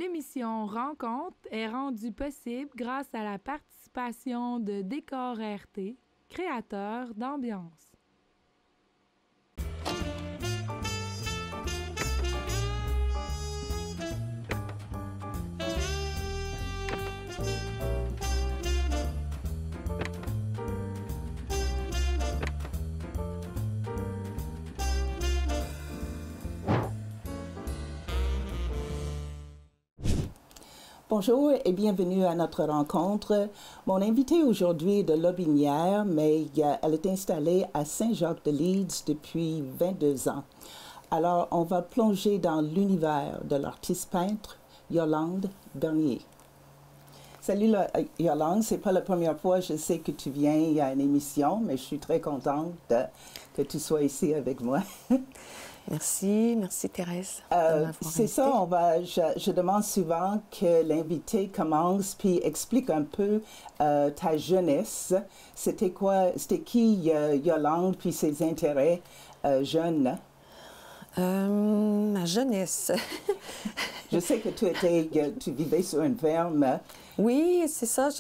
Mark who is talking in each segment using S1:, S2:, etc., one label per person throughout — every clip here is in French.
S1: L'émission Rencontre est rendue possible grâce à la participation de Décor RT, créateur d'ambiance.
S2: Bonjour et bienvenue à notre rencontre. Mon invitée aujourd'hui est de Lotbinière, mais elle est installée à Saint-Jacques-de-Leeds depuis 22 ans. Alors, on va plonger dans l'univers de l'artiste peintre Yolande Bernier. Salut Yolande, c'est pas la première fois, je sais que tu viens à une émission, mais je suis très contente que tu sois ici avec moi.
S3: Merci Thérèse.
S2: C'est ça, je demande souvent que l'invité commence puis explique un peu ta jeunesse. C'était qui Yolande puis ses intérêts jeunes?
S3: Ma jeunesse.
S2: Je sais que tu vivais sur une ferme.
S3: Oui, c'est ça.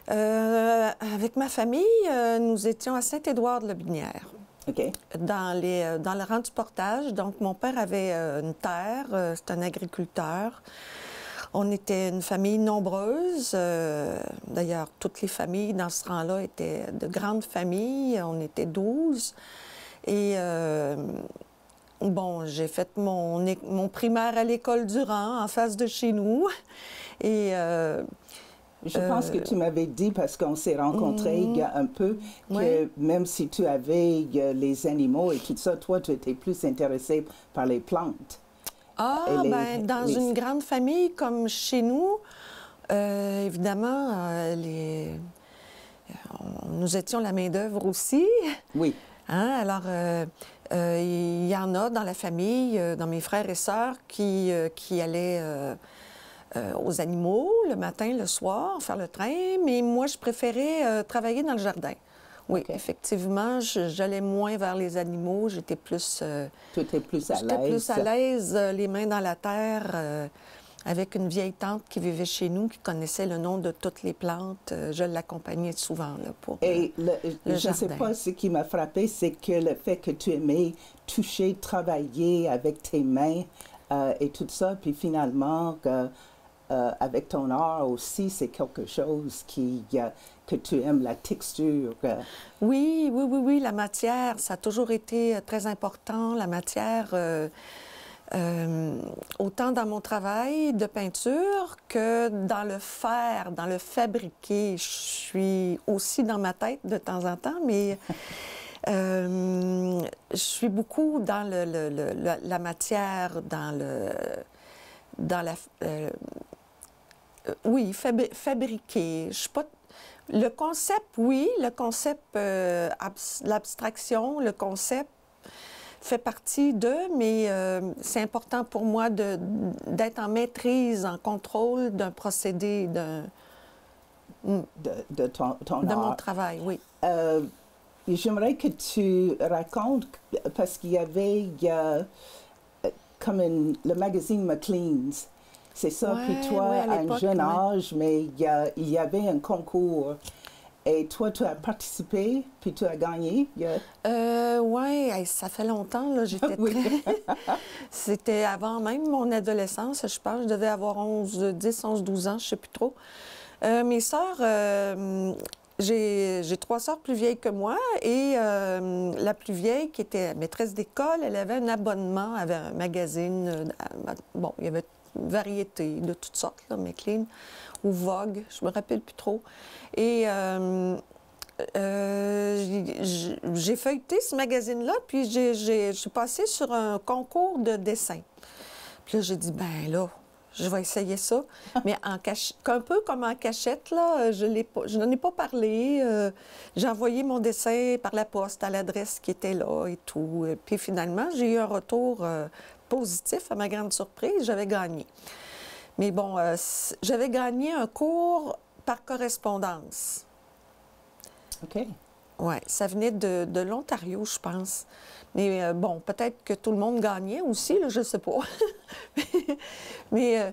S3: Avec ma famille, nous étions à Saint-Édouard-de-Lotbinière.
S2: Okay.
S3: Dans le rang du portage. Donc, mon père avait une terre, c'est un agriculteur. On était une famille nombreuse. D'ailleurs, toutes les familles dans ce rang-là étaient de grandes familles. On était 12. Et bon, j'ai fait mon primaire à l'école du rang, en face de chez nous. Et
S2: je pense que tu m'avais dit, parce qu'on s'est rencontrés il y a un peu, que même si tu avais les animaux et tout ça, toi, tu étais plus intéressée par les plantes.
S3: Dans une grande famille comme chez nous, évidemment, nous étions la main-d'œuvre aussi.
S2: Oui.
S3: Hein? Alors, il y en a dans la famille, dans mes frères et sœurs, qui allaient aux animaux le matin, le soir, faire le train, mais moi, je préférais travailler dans le jardin. Oui, effectivement, j'allais moins vers les animaux, j'étais plus...
S2: tu étais plus à l'aise.
S3: J'étais plus à l'aise, les mains dans la terre, avec une vieille tante qui vivait chez nous, qui connaissait le nom de toutes les plantes. Je l'accompagnais souvent là, pour le
S2: je ne sais pas, ce qui m'a frappé, c'est que le fait que tu aimais toucher, travailler avec tes mains et tout ça, puis finalement... avec ton art aussi, c'est quelque chose que tu aimes, la texture.
S3: Oui, la matière, ça a toujours été très important, la matière, autant dans mon travail de peinture que dans le faire, dans le fabriquer. Je suis aussi dans ma tête de temps en temps, mais je suis beaucoup dans la matière, fabriquer. Je suis pas... Le concept, oui, le concept, l'abstraction, le concept fait partie mais c'est important pour moi d'être en maîtrise, en contrôle d'un procédé,
S2: de ton
S3: de
S2: art.
S3: mon travail, oui.
S2: J'aimerais que tu racontes, parce qu'il y avait comme le magazine Maclean's. C'est ça, puis toi, à un jeune âge, mais il y avait un concours. Et toi, tu as participé, puis tu as gagné?
S3: Oui, ça fait longtemps, là, j'étais C'était avant même mon adolescence, je pense. Je devais avoir 10, 11, 12 ans, je ne sais plus trop. Mes sœurs... J'ai 3 sœurs plus vieilles que moi et la plus vieille, qui était maîtresse d'école, elle avait un abonnement à un magazine. Bon, il y avait une variété de toutes sortes, là, Maclean ou Vogue, je me rappelle plus trop. Et j'ai feuilleté ce magazine-là, puis je suis passée sur un concours de dessin. Puis là, j'ai dit, ben là, je vais essayer ça, mais un peu comme en cachette, là, je n'en ai pas parlé. J'ai envoyé mon dessin par la poste à l'adresse qui était là et tout. Puis finalement, j'ai eu un retour positif, à ma grande surprise, j'avais gagné. Mais bon, j'avais gagné un cours par correspondance.
S2: OK.
S3: Oui, ça venait de l'Ontario, je pense. Mais bon, peut-être que tout le monde gagnait aussi, là, je ne sais pas. Mais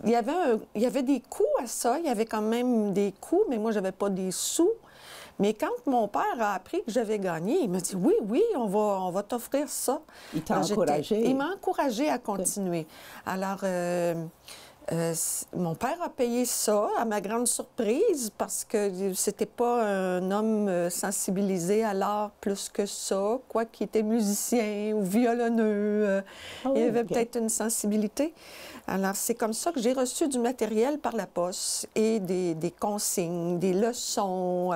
S3: il y avait des coûts à ça. Il y avait quand même des coûts, mais moi, je n'avais pas des sous. Mais quand mon père a appris que j'avais gagné, il m'a dit, oui, oui, on va t'offrir ça.
S2: Il t'a
S3: Alors,
S2: encouragé.
S3: Il m'a encouragé à continuer. Alors, mon père a payé ça, à ma grande surprise, parce que c'était pas un homme sensibilisé à l'art plus que ça, quoi qu'il était musicien ou violonneux. Il avait peut-être une sensibilité. Alors, c'est comme ça que j'ai reçu du matériel par la poste et des consignes, des leçons.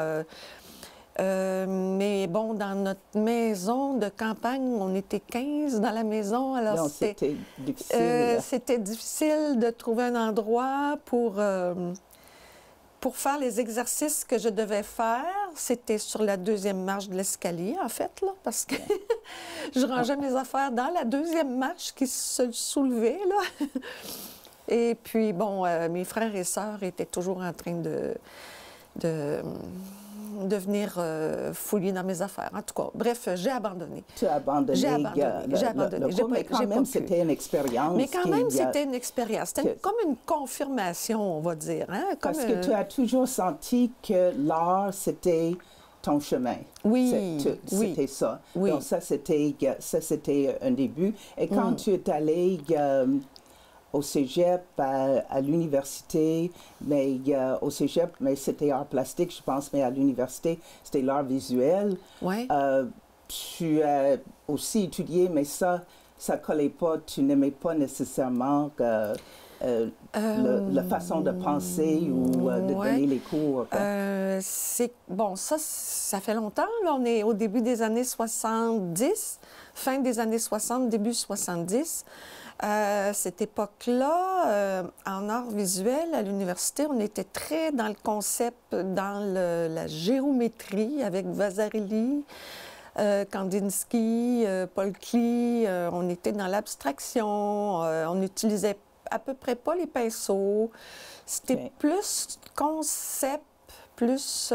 S3: Mais bon, dans notre maison de campagne, on était 15 dans la maison, alors
S2: Non, c'était difficile.
S3: C'était difficile de trouver un endroit pour faire les exercices que je devais faire. C'était sur la deuxième marche de l'escalier, en fait, là, parce que je rangeais mes affaires dans la deuxième marche qui se soulevait, là. Et puis, bon, mes frères et sœurs étaient toujours en train de venir fouiller dans mes affaires. En tout cas, bref, j'ai abandonné.
S2: Tu as abandonné.
S3: J'ai abandonné.
S2: Mais quand même, c'était une expérience.
S3: Mais quand même, c'était une expérience. C'était comme une confirmation, on va dire. Hein?
S2: Parce que tu as toujours senti que l'art, c'était ton chemin.
S3: Oui,
S2: c'était ça.
S3: Oui.
S2: Donc, ça, c'était un début. Et quand tu es allé au cégep, à l'université, mais au cégep, mais c'était art plastique, je pense, mais à l'université, c'était l'art visuel.
S3: Ouais.
S2: Tu as aussi étudié, mais ça collait pas, tu n'aimais pas nécessairement la façon de penser ou de donner les cours.
S3: Bon, ça fait longtemps, là, on est au début des années 70, fin des années 60, début 70. Cette époque-là, en art visuel, à l'université, on était très dans le concept, dans la géométrie avec Vasarely, Kandinsky, Paul Klee. On était dans l'abstraction. On n'utilisait à peu près pas les pinceaux. C'était plus concept, plus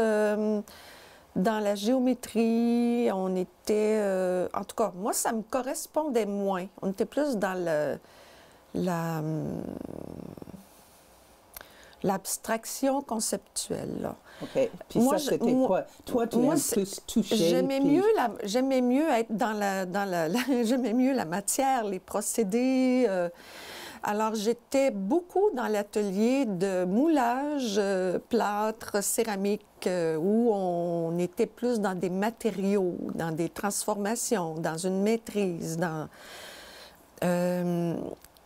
S3: dans la géométrie. On était... en tout cas, moi, ça me correspondait moins. On était plus dans l'abstraction conceptuelle, là.
S2: OK. Puis moi, ça, c'était quoi? Toi, tu aimes plus toucher.
S3: J'aimais mieux être j'aimais mieux la matière, les procédés. Alors, j'étais beaucoup dans l'atelier de moulage, plâtre, céramique, où on était plus dans des matériaux, dans des transformations, dans une maîtrise,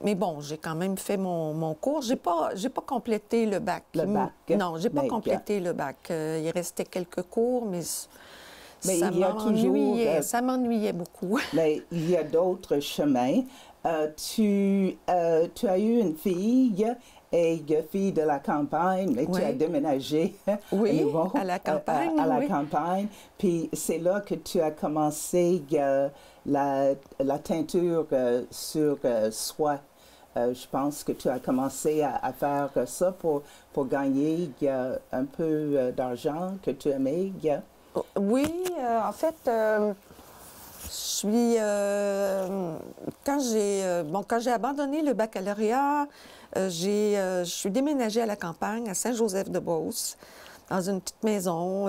S3: mais bon, j'ai quand même fait mon cours. J'ai pas complété le bac.
S2: Le bac?
S3: Non, j'ai pas complété le bac. Il restait quelques cours, mais
S2: il y a toujours...
S3: ça m'ennuyait beaucoup.
S2: Mais il y a d'autres chemins. Tu as eu une fille, fille de la campagne, mais tu as déménagé
S3: à la campagne.
S2: À la campagne. Puis c'est là que tu as commencé la teinture sur soie. Je pense que tu as commencé à faire ça pour gagner un peu d'argent que tu aimais.
S3: Oui, en fait... quand j'ai abandonné le baccalauréat, je suis déménagée à la campagne, à Saint-Joseph-de-Beauce, dans une petite maison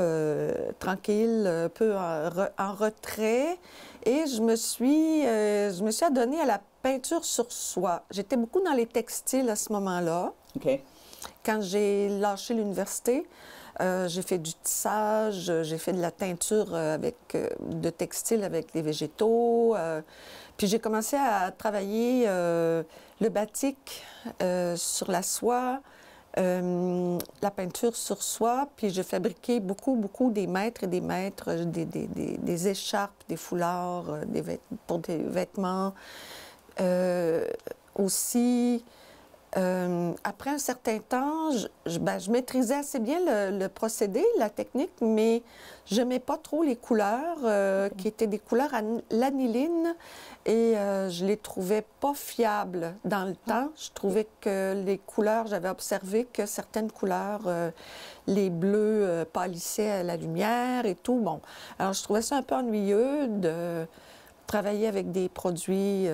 S3: tranquille, un peu en retrait. Et je me suis adonnée à la peinture sur soie. J'étais beaucoup dans les textiles à ce moment-là.
S2: OK.
S3: Quand j'ai lâché l'université, j'ai fait du tissage, j'ai fait de la teinture de textile avec des végétaux. Puis j'ai commencé à travailler le batik sur la soie, la peinture sur soie. Puis j'ai fabriqué beaucoup des mètres et des mètres, des écharpes, des foulards, pour des vêtements. Aussi... après un certain temps, je maîtrisais assez bien le procédé, la technique, mais je n'aimais pas trop les couleurs, qui étaient des couleurs à l'aniline, et je les trouvais pas fiables dans le temps. Je trouvais que les couleurs, j'avais observé que certaines couleurs, les bleus pâlissaient à la lumière et tout. Bon, alors je trouvais ça un peu ennuyeux travailler avec des produits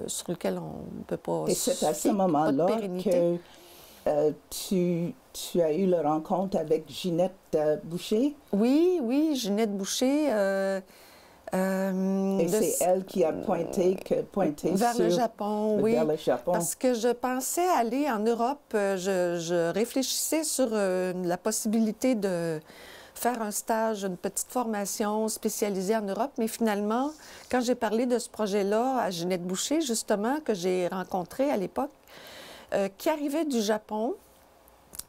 S3: sur lesquels on ne peut pas...
S2: Et c'est à ce moment-là que tu as eu la rencontre avec Ginette Boucher?
S3: Oui, oui, Ginette Boucher.
S2: Et c'est elle qui a pointé
S3: vers le Japon, oui.
S2: Vers le Japon.
S3: Parce que je pensais aller en Europe. Je réfléchissais sur la possibilité de faire un stage, une petite formation spécialisée en Europe. Mais finalement, quand j'ai parlé de ce projet-là à Ginette Boucher, justement, que j'ai rencontrée à l'époque, qui arrivait du Japon,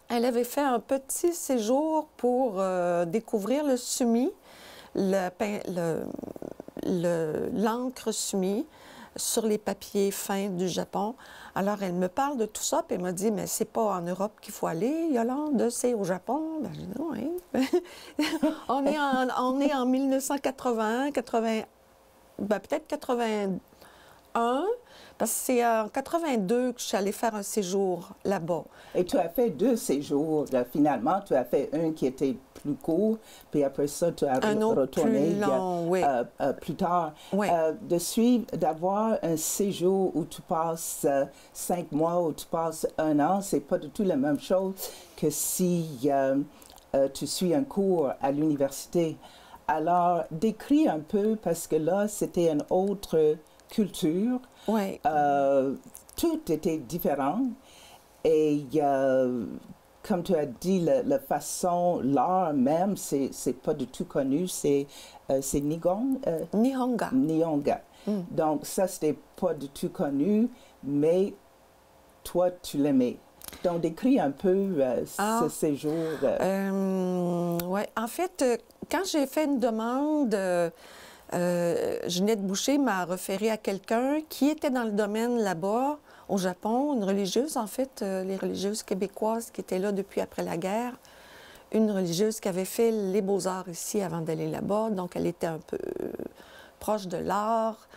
S3: elle avait fait un petit séjour pour découvrir le sumi, l'encre sumi sur les papiers fins du Japon. Alors, elle me parle de tout ça, puis elle m'a dit, mais c'est pas en Europe qu'il faut aller, Yolande, c'est au Japon. Ben, j'ai dit, oui. on est en 1980, ben, peut-être 81, parce que c'est en 82 que je suis allée faire un séjour là-bas.
S2: Et tu as fait 2 séjours, finalement. Tu as fait un qui était plus court, puis après ça, tu as retourné
S3: plus long, oui.
S2: Plus tard.
S3: Oui.
S2: D'avoir un séjour où tu passes 5 mois, où tu passes 1 an, c'est pas du tout la même chose que si tu suis un cours à l'université. Alors, décris un peu, parce que là, c'était une autre culture.
S3: Oui.
S2: Tout était différent. Et comme tu as dit, la façon, l'art même, c'est pas du tout connu. C'est
S3: Nihonga.
S2: Nihonga. Donc, ça, c'était pas du tout connu, mais toi, tu l'aimais. Donc, décris un peu ce séjour.
S3: Oui. En fait, quand j'ai fait une demande, Ginette Boucher m'a référé à quelqu'un qui était dans le domaine là-bas, au Japon, une religieuse, en fait, les religieuses québécoises qui étaient là depuis après la guerre. Une religieuse qui avait fait les beaux-arts ici avant d'aller là-bas, donc elle était un peu proche de l'art.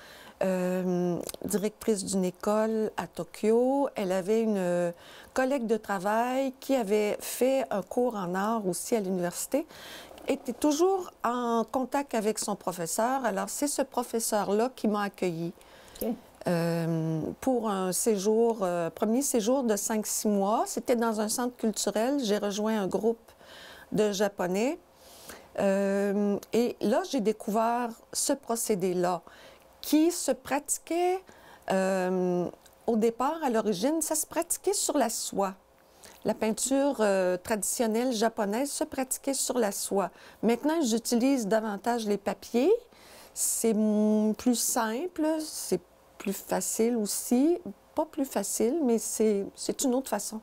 S3: Directrice d'une école à Tokyo. Elle avait une collègue de travail qui avait fait un cours en art aussi à l'université, était toujours en contact avec son professeur. Alors, c'est ce professeur-là qui m'a accueillie pour un séjour, premier séjour de 5-6 mois. C'était dans un centre culturel. J'ai rejoint un groupe de Japonais. Et là, j'ai découvert ce procédé-là qui se pratiquait au départ, à l'origine, ça se pratiquait sur la soie. La peinture traditionnelle japonaise se pratiquait sur la soie. Maintenant, j'utilise davantage les papiers. C'est plus simple, c'est plus facile aussi. Pas plus facile, mais c'est une autre façon.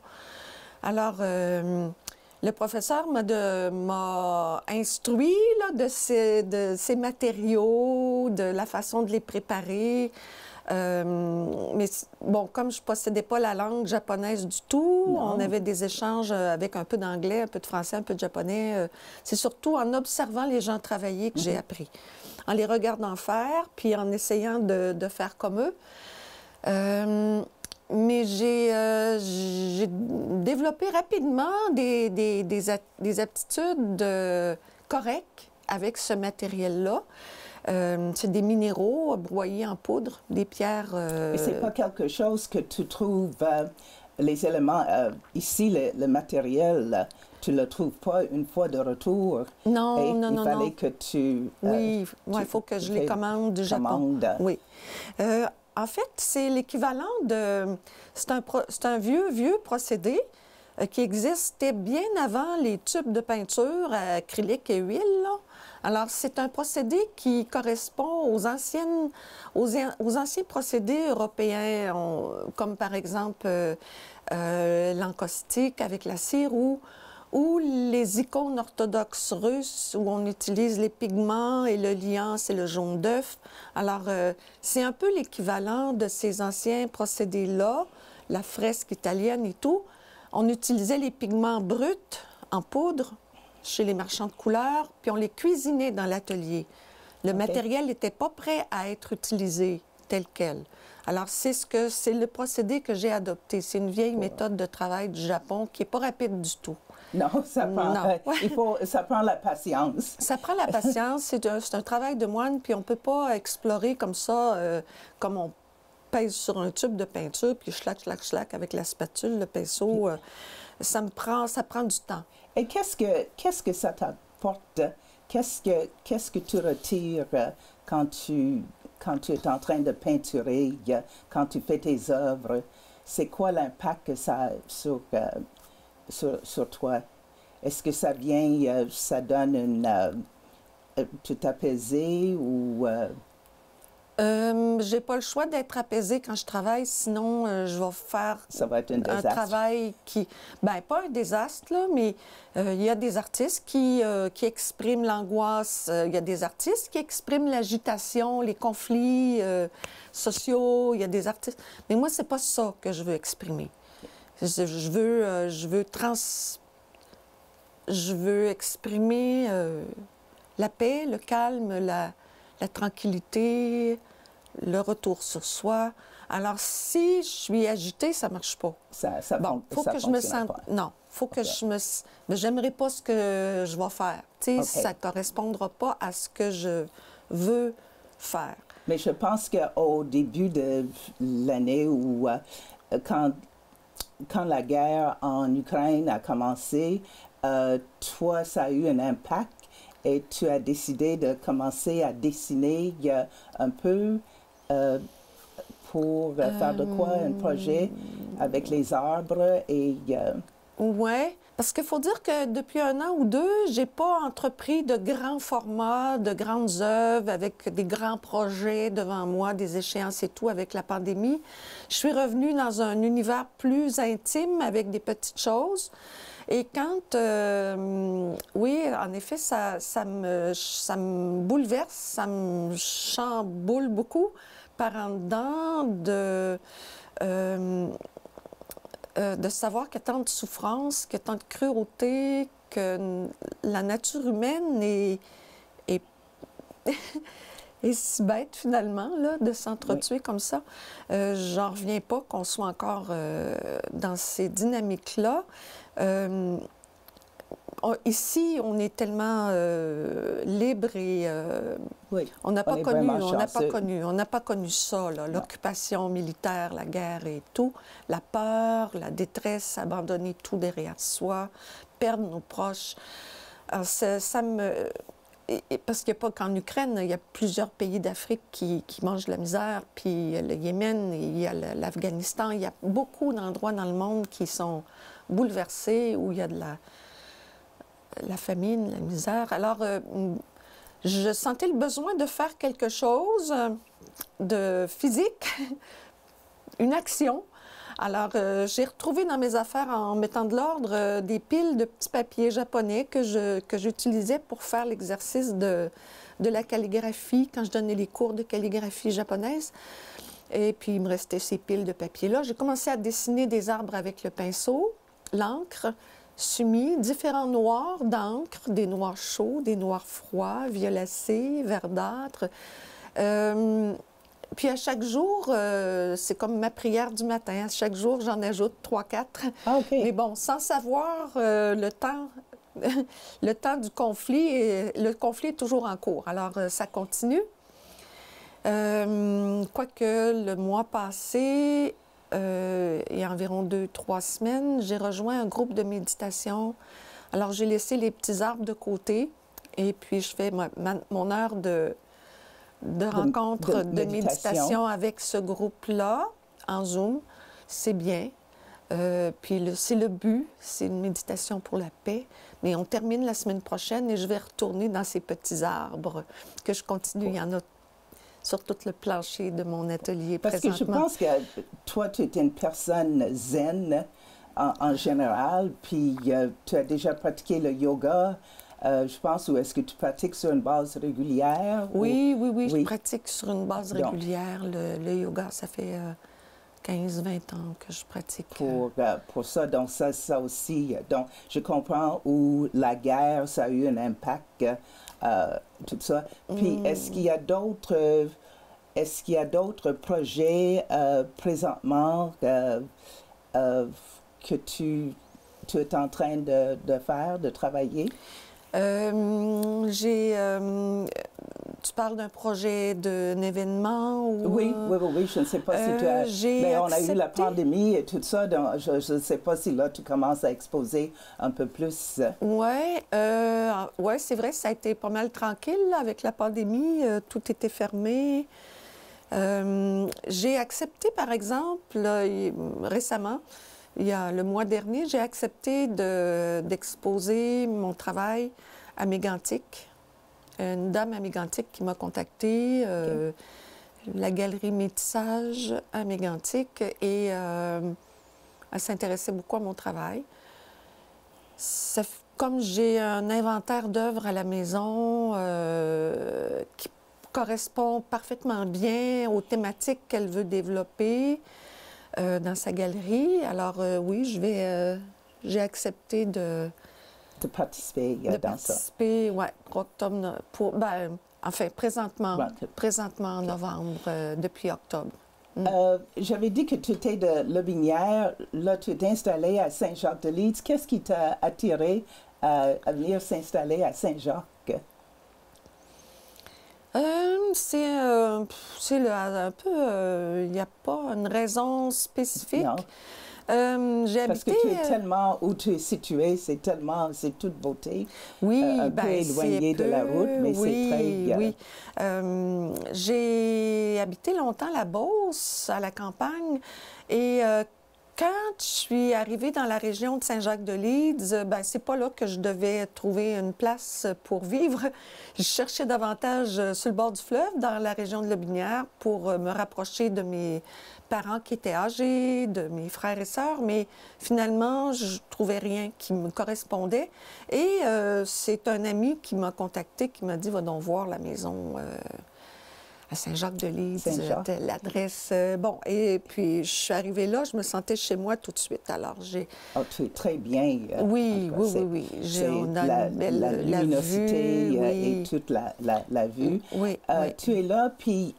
S3: Alors, le professeur m'a instruit là, de ces matériaux, de la façon de les préparer. Mais bon, comme je ne possédais pas la langue japonaise du tout, on avait des échanges avec un peu d'anglais, un peu de français, un peu de japonais. C'est surtout en observant les gens travailler que j'ai appris. En les regardant faire, puis en essayant de faire comme eux. Mais j'ai développé rapidement des aptitudes correctes avec ce matériel-là. C'est des minéraux broyés en poudre, des pierres...
S2: Et c'est pas quelque chose que tu trouves, les éléments, ici, le matériel, tu le trouves pas une fois de retour.
S3: Non,
S2: et
S3: non, non,
S2: il fallait
S3: non.
S2: que tu...
S3: Oui, il faut que je les commande du Japon. Oui. En fait, c'est l'équivalent de... C'est un vieux procédé qui existait bien avant les tubes de peinture à acrylique et huile, là. Alors, c'est un procédé qui correspond aux anciens procédés européens, comme par exemple l'encaustique avec la cire ou les icônes orthodoxes russes où on utilise les pigments et le liant, c'est le jaune d'œuf. Alors, c'est un peu l'équivalent de ces anciens procédés-là, la fresque italienne et tout. On utilisait les pigments bruts en poudre chez les marchands de couleurs, puis on les cuisinait dans l'atelier. Le matériel n'était pas prêt à être utilisé tel quel. Alors, c'est le procédé que j'ai adopté. C'est une vieille méthode de travail du Japon qui n'est pas rapide du tout.
S2: Non, ça prend,
S3: Non.
S2: ça prend la patience.
S3: Ça prend la patience. C'est un travail de moine, puis on ne peut pas explorer comme ça, comme on pèse sur un tube de peinture, puis schlac avec la spatule, le pinceau. Ça prend du temps.
S2: Et qu'est-ce que ça t'apporte? Qu'est-ce que tu retires quand tu es en train de peinturer, quand tu fais tes œuvres? C'est quoi l'impact que ça a sur toi? Est-ce que ça vient, ça donne tu t'apaiser ou...
S3: J'ai pas le choix d'être apaisée quand je travaille, sinon je vais faire
S2: ça va être un désastre.
S3: travail qui... Bien, pas un désastre, là, mais il y a des artistes qui expriment l'angoisse, il y a des artistes qui expriment l'agitation, les conflits sociaux, il y a des artistes... Mais moi, c'est pas ça que je veux exprimer. Je veux exprimer la paix, le calme, la tranquillité, le retour sur soi. Alors, si je suis agitée, ça ne marche pas. Faut que je me sente... Non, faut que je me... Mais j'aimerais pas ce que je vais faire. Tu sais, ça ne correspondra pas à ce que je veux faire.
S2: Mais je pense qu'au début de l'année où, quand la guerre en Ukraine a commencé, toi, ça a eu un impact. Et tu as décidé de commencer à dessiner un peu pour faire de quoi un projet avec les arbres et...
S3: Oui, parce qu'il faut dire que depuis 1 an ou 2, je n'ai pas entrepris de grands formats, de grandes œuvres avec des grands projets devant moi, des échéances et tout avec la pandémie. Je suis revenue dans un univers plus intime avec des petites choses. Et quand, oui, en effet, ça me bouleverse, ça me chamboule beaucoup par en dedans de savoir qu'il y a tant de souffrance, qu'il y a tant de cruauté, que la nature humaine est si bête, finalement, là, de s'entretuer comme ça. J'en reviens pas qu'on soit encore dans ces dynamiques-là. Ici, on est tellement libre et on n'a pas connu ça, l'occupation militaire, la guerre et tout, la peur, la détresse, abandonner tout derrière soi, perdre nos proches. Alors, ça me... Parce qu'il n'y a pas qu'en Ukraine, il y a plusieurs pays d'Afrique qui mangent de la misère, puis le Yémen, il y a l'Afghanistan, il y a beaucoup d'endroits dans le monde qui sont bouleversés, où il y a de la famine, la misère. Alors, je sentais le besoin de faire quelque chose de physique, une action. Alors, j'ai retrouvé dans mes affaires, en mettant de l'ordre, des piles de petits papiers japonais que j'utilisais pour faire l'exercice de la calligraphie, quand je donnais les cours de calligraphie japonaise. Et puis, il me restait ces piles de papier-là. J'ai commencé à dessiner des arbres avec le pinceau, l'encre, sumi, différents noirs d'encre, des noirs chauds, des noirs froids, violacés, verdâtres. Puis à chaque jour, c'est comme ma prière du matin. À chaque jour, j'en ajoute 3-4.
S2: Ah, OK.
S3: Mais bon, sans savoir le temps du conflit, le conflit est toujours en cours. Alors, ça continue. Quoique le mois passé, il y a environ 2-3 semaines, j'ai rejoint un groupe de méditation. Alors, j'ai laissé les petits arbres de côté et puis je fais mon heure de rencontre de méditation avec ce groupe-là, en Zoom. C'est bien. Puis c'est le but, c'est une méditation pour la paix. Mais on termine la semaine prochaine et je vais retourner dans ces petits arbres que je continue. Il y en a sur tout le plancher de mon atelier présentement.
S2: Parce que je pense que toi, tu es une personne zen en général, puis tu as déjà pratiqué le yoga, je pense, ou est-ce que tu pratiques sur une base régulière?
S3: Oui, je pratique sur une base régulière. Le yoga, ça fait 15-20 ans que je pratique.
S2: Pour ça, donc ça aussi, donc je comprends où la guerre, ça a eu un impact, tout ça. Puis est-ce qu'il y a d'autres projets présentement que tu es en train de faire, de travailler?
S3: Tu parles d'un projet, d'un événement ou...
S2: Oui, je ne sais pas si tu as... Mais on a eu la pandémie et tout ça, donc je ne sais pas si là tu commences à exposer un peu plus.
S3: Oui, c'est vrai, ça a été pas mal tranquille là, avec la pandémie, tout était fermé. J'ai accepté, par exemple, là, récemment, le mois dernier, j'ai accepté d'exposer mon travail à Mégantic. Une dame à Mégantic qui m'a contactée, la galerie Métissage à Mégantic, et elle s'intéressait beaucoup à mon travail. Comme j'ai un inventaire d'œuvres à la maison qui correspond parfaitement bien aux thématiques qu'elle veut développer dans sa galerie, alors oui, j'ai accepté de
S2: participer dans ça.
S3: Participer, oui, pour octobre, présentement en novembre, depuis octobre.
S2: J'avais dit que tu étais de Lotbinière, là tu es installée à Saint-Jacques-de-Leeds. Qu'est-ce qui t'a attiré à venir s'installer à Saint-Jacques?
S3: C'est un peu, il n'y a pas une raison spécifique.
S2: Non. Parce que tu es tellement, où tu es situé, c'est toute beauté.
S3: Oui,
S2: un peu éloigné de la route, mais c'est très...
S3: Oui, j'ai habité longtemps à la Beauce, à la campagne, et quand je suis arrivée dans la région de Saint-Jacques-de-Leeds, c'est pas là que je devais trouver une place pour vivre. Je cherchais davantage sur le bord du fleuve, dans la région de Lotbinière, pour me rapprocher de mes parents qui étaient âgés, de mes frères et sœurs, mais finalement, je trouvais rien qui me correspondait. Et c'est un ami qui m'a contacté, qui m'a dit « Va donc voir la maison à Saint-Jacques-de-Leeds, l'adresse. » Bon, et puis je suis arrivée là, je me sentais chez moi tout de suite. Alors j'ai...
S2: Oh, tu es très bien.
S3: Oui.
S2: On a la luminosité et toute la vue.
S3: Oui.
S2: Tu es là, puis...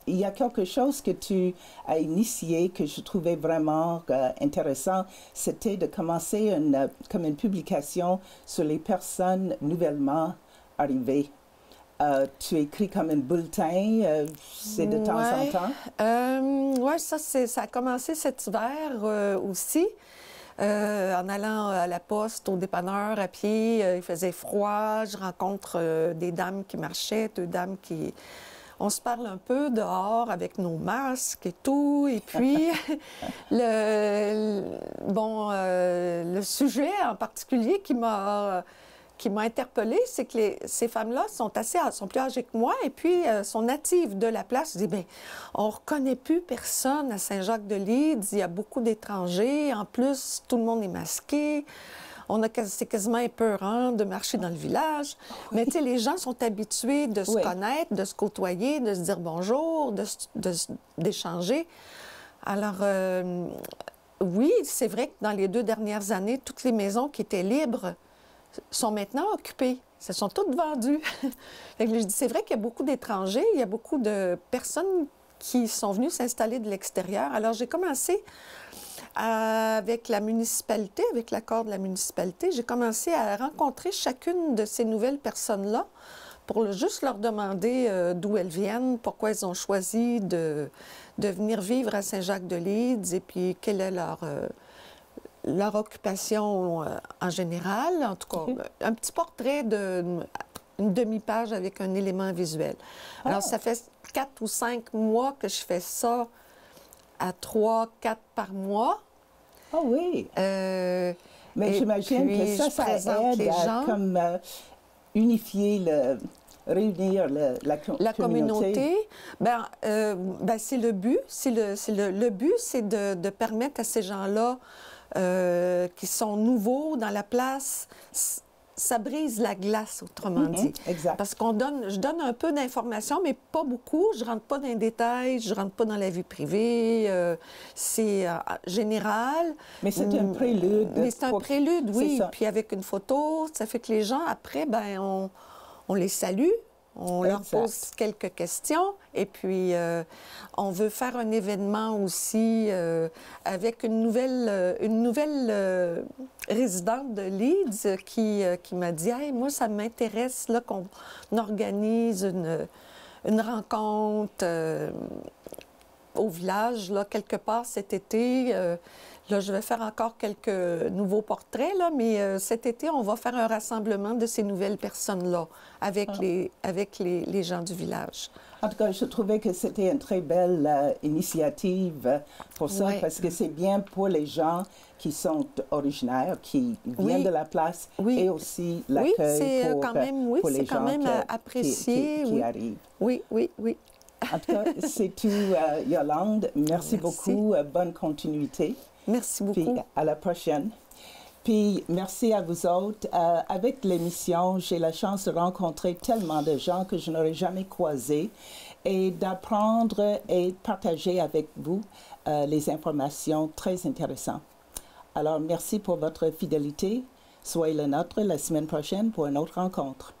S2: il y a quelque chose que tu as initié que je trouvais vraiment intéressant, c'était de commencer comme une publication sur les personnes nouvellement arrivées. Tu écris comme un bulletin, c'est de temps en temps?
S3: Oui, ça a commencé cet hiver aussi. En allant à la poste, au dépanneur, à pied, il faisait froid, je rencontre des dames qui marchaient, deux dames qui... On se parle un peu dehors avec nos masques et tout. Et puis, le sujet en particulier qui m'a interpellée, c'est que ces femmes-là sont plus âgées que moi et puis sont natives de la place. Je dis, bien, on ne reconnaît plus personne à Saint-Jacques-de-Leeds. Il y a beaucoup d'étrangers. En plus, tout le monde est masqué. C'est quasiment épeurant de marcher dans le village. Mais tu sais, les gens sont habitués de se connaître, de se côtoyer, de se dire bonjour, d'échanger. Alors, oui, c'est vrai que dans les 2 dernières années, toutes les maisons qui étaient libres sont maintenant occupées. Elles sont toutes vendues. Je dis, c'est vrai qu'il y a beaucoup d'étrangers, il y a beaucoup de personnes qui sont venues s'installer de l'extérieur. Alors, j'ai commencé... avec la municipalité, avec l'accord de la municipalité, j'ai commencé à rencontrer chacune de ces nouvelles personnes-là pour juste leur demander d'où elles viennent, pourquoi elles ont choisi de venir vivre à Saint-Jacques-de-Leeds et puis quelle est leur occupation en général. En tout cas, un petit portrait une demi-page avec un élément visuel. Alors, ça fait 4 ou 5 mois que je fais ça à 3, 4 par mois.
S2: Ah oui! Mais j'imagine que ça aide à comme, unifier, réunir la communauté. C'est le but. Le but, c'est de permettre à ces gens-là qui sont nouveaux dans la place... Ça brise la glace, autrement dit. Exact.
S3: Parce je donne un peu d'informations, mais pas beaucoup. Je ne rentre pas dans les détails, je ne rentre pas dans la vie privée. C'est général.
S2: Mais c'est un prélude.
S3: Mais c'est un prélude, oui. Puis avec une photo, ça fait que les gens, après, on les salue. On leur
S2: Exact.
S3: pose quelques questions et puis on veut faire un événement aussi avec une nouvelle résidente de Leeds qui m'a dit « Hey, moi, ça m'intéresse là, qu'on organise une rencontre au village, là, quelque part cet été. Là, je vais faire encore quelques nouveaux portraits, là, mais cet été, on va faire un rassemblement de ces nouvelles personnes-là avec les gens du village. »
S2: En tout cas, je trouvais que c'était une très belle initiative pour ça,
S3: Ouais.
S2: parce que c'est bien pour les gens qui sont originaires, qui viennent
S3: Oui.
S2: de la place,
S3: Oui.
S2: et aussi
S3: Oui,
S2: l'accueil
S3: c'est
S2: pour,
S3: quand même, oui,
S2: pour les
S3: c'est quand
S2: gens
S3: même
S2: qui
S3: apprécié.
S2: qui
S3: Oui.
S2: arrivent.
S3: Oui, oui, oui.
S2: En tout cas, c'est tout, Yolande. Merci beaucoup. Bonne continuité.
S3: Merci
S2: Puis
S3: beaucoup.
S2: à la prochaine. Puis merci à vous autres. Avec l'émission, j'ai la chance de rencontrer tellement de gens que je n'aurais jamais croisés et d'apprendre et partager avec vous les informations très intéressantes. Alors, merci pour votre fidélité. Soyez le nôtre la semaine prochaine pour une autre rencontre.